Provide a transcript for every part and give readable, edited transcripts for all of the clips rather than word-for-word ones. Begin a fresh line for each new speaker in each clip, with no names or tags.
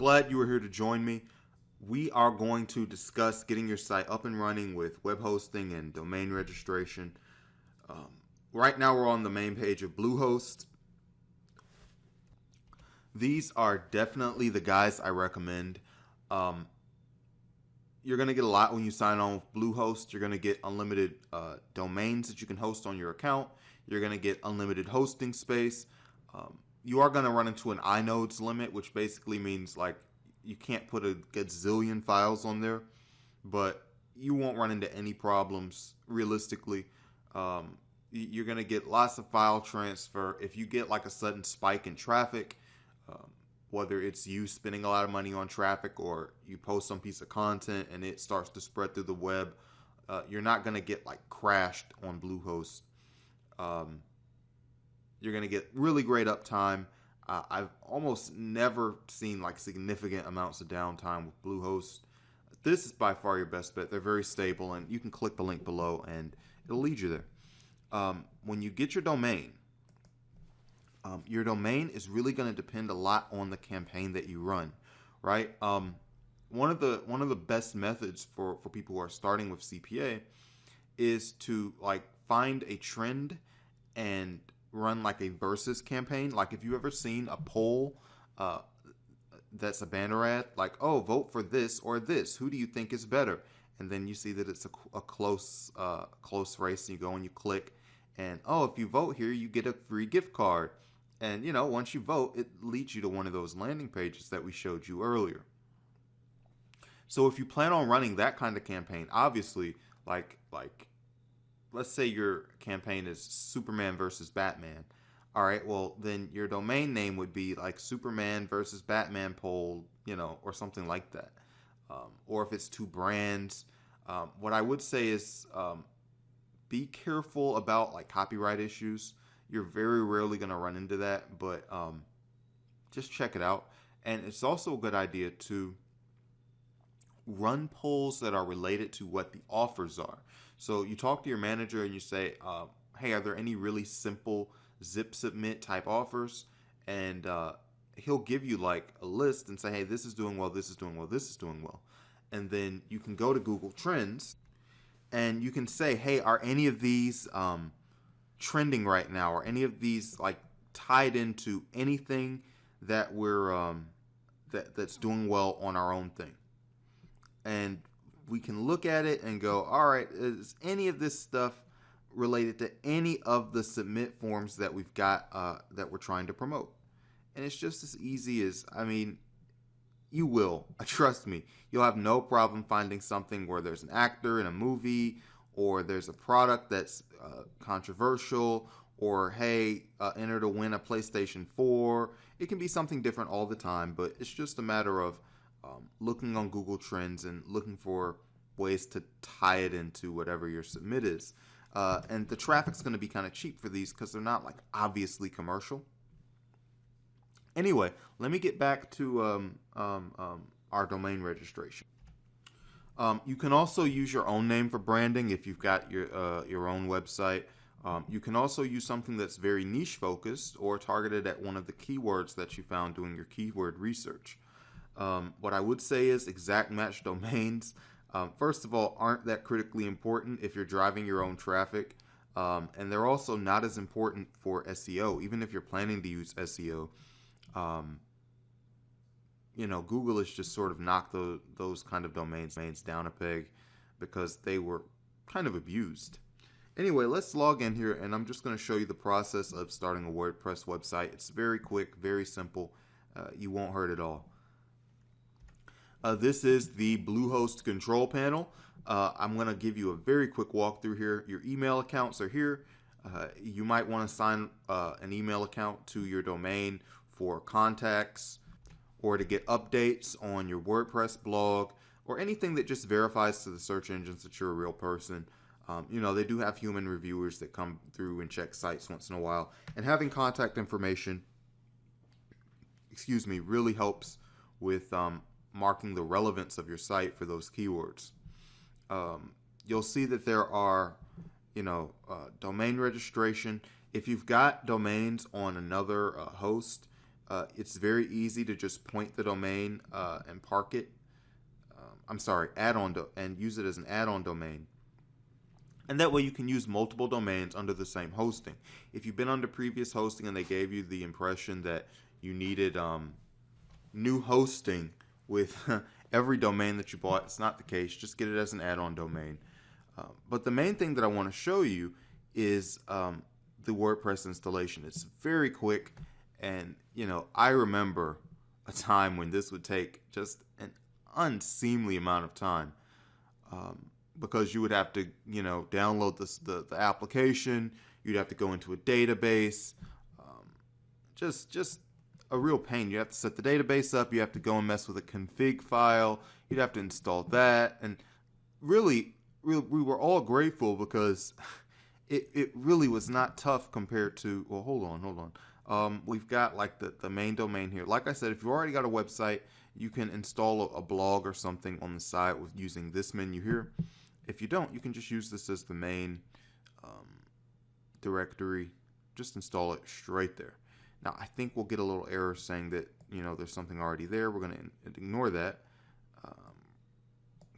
glad you were here to join me. We are going to discuss getting your site up and running with web hosting and domain registration. Right now we're on the main page of Bluehost. These are definitely the guys I recommend. You're going to get a lot when you sign on with Bluehost. You're going to get unlimited domains that you can host on your account. You're going to get unlimited hosting space. You are going to run into an inodes limit, which basically means like you can't put a gazillion files on there, but you won't run into any problems realistically. You're going to get lots of file transfer. If you get like a sudden spike in traffic, whether it's you spending a lot of money on traffic or you post some piece of content and it starts to spread through the web, you're not going to get like crashed on Bluehost. You're going to get really great uptime. I've almost never seen like significant amounts of downtime with Bluehost. This is by far your best bet. They're very stable, and you can click the link below and it'll lead you there. When you get your domain is really going to depend a lot on the campaign that you run, right? One of the best methods for people who are starting with CPA is to like find a trend and run like a versus campaign. Like if you ever seen a poll that's a banner ad, like, oh, vote for this or this, who do you think is better? And then you see that it's a close race, and you go and you click, and oh, if you vote here you get a free gift card. And you know, once you vote, it leads you to one of those landing pages that we showed you earlier. So if you plan on running that kind of campaign, obviously, like let's say your campaign is Superman versus Batman. All right, well, then your domain name would be like Superman versus Batman poll, you know, or something like that. Or if it's two brands, what I would say is be careful about like copyright issues. You're very rarely going to run into that, but just check it out. And it's also a good idea to run polls that are related to what the offers are. So you talk to your manager and you say, hey, are there any really simple zip submit type offers? And he'll give you like a list and say, hey, this is doing well, this is doing well, this is doing well. And then you can go to Google Trends and you can say, hey, are any of these trending right now? Or any of these like tied into anything that we're that's doing well on our own thing? And we can look at it and go, all right, is any of this stuff related to any of the submit forms that we've got that we're trying to promote? And it's just as easy as, I mean, you will, trust me, you'll have no problem finding something where there's an actor in a movie, or there's a product that's controversial, or hey, enter to win a PlayStation 4. It can be something different all the time, but it's just a matter of looking on Google Trends and looking for ways to tie it into whatever your submit is. And the traffic's going to be kind of cheap for these because they're not like obviously commercial. Anyway, let me get back to our domain registration. You can also use your own name for branding if you've got your own website. You can also use something that's very niche focused or targeted at one of the keywords that you found doing your keyword research. What I would say is exact match domains, first of all, aren't that critically important if you're driving your own traffic. And they're also not as important for SEO, even if you're planning to use SEO. You know, Google has just sort of knocked those kind of domains down a peg because they were kind of abused. Anyway, let's log in here, and I'm just going to show you the process of starting a WordPress website. It's very quick, very simple. You won't hurt at all. This is the Bluehost control panel. I'm going to give you a very quick walkthrough here. Your email accounts are here. You might want to sign an email account to your domain for contacts or to get updates on your WordPress blog or anything that just verifies to the search engines that you're a real person. You know, they do have human reviewers that come through and check sites once in a while. And having contact information, really helps with marking the relevance of your site for those keywords. You'll see that there are, domain registration. If you've got domains on another host, It's very easy to just point the domain and park it. And use it as an add-on domain. And that way you can use multiple domains under the same hosting. If you've been under previous hosting and they gave you the impression that you needed new hosting with every domain that you bought, it's not the case. Just get it as an add-on domain. But the main thing that I want to show you is the WordPress installation. It's very quick, and I remember a time when this would take just an unseemly amount of time, because you would have to download the application. You'd have to go into a database. Just a real pain. You have to set the database up. You have to go and mess with a config file. You'd have to install that, and really we were all grateful because it really was not tough compared to, well, hold on. We've got like the main domain here. Like I said, if you've already got a website, you can install a blog or something on the side with using this menu here. If you don't, you can just use this as the main directory. Just install it straight there. Now, I think we'll get a little error saying that, there's something already there. We're going to ignore that.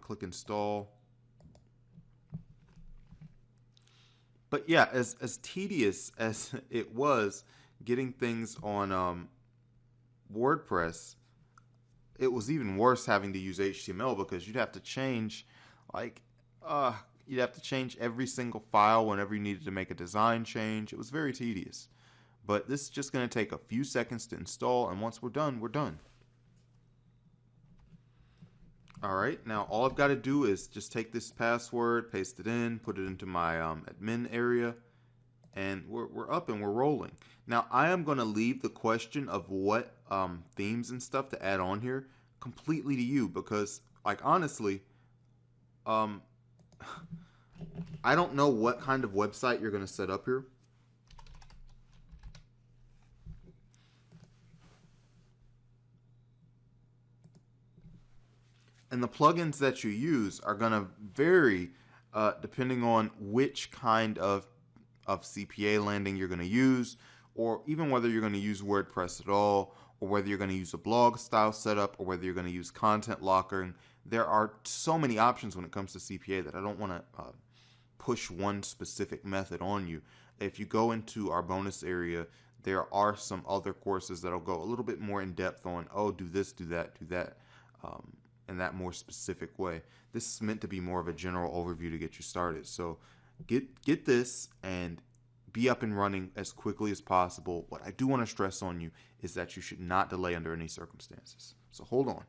Click install. But yeah, as tedious as it was getting things on WordPress, it was even worse having to use HTML, because you'd have to change every single file whenever you needed to make a design change. It was very tedious. But this is just going to take a few seconds to install, and once we're done, we're done. All right, now all I've got to do is just take this password, paste it in, put it into my admin area, and we're up and we're rolling. Now, I am going to leave the question of what themes and stuff to add on here completely to you, because, honestly, I don't know what kind of website you're going to set up here. And the plugins that you use are going to vary depending on which kind of CPA landing you're going to use, or even whether you're going to use WordPress at all, or whether you're going to use a blog style setup, or whether you're going to use content locker. There are so many options when it comes to CPA that I don't want to push one specific method on you. If you go into our bonus area, there are some other courses that'll go a little bit more in depth on, do this, do that, in that more specific way. This is meant to be more of a general overview to get you started. So get this and be up and running as quickly as possible. What I do want to stress on you is that you should not delay under any circumstances. So hold on.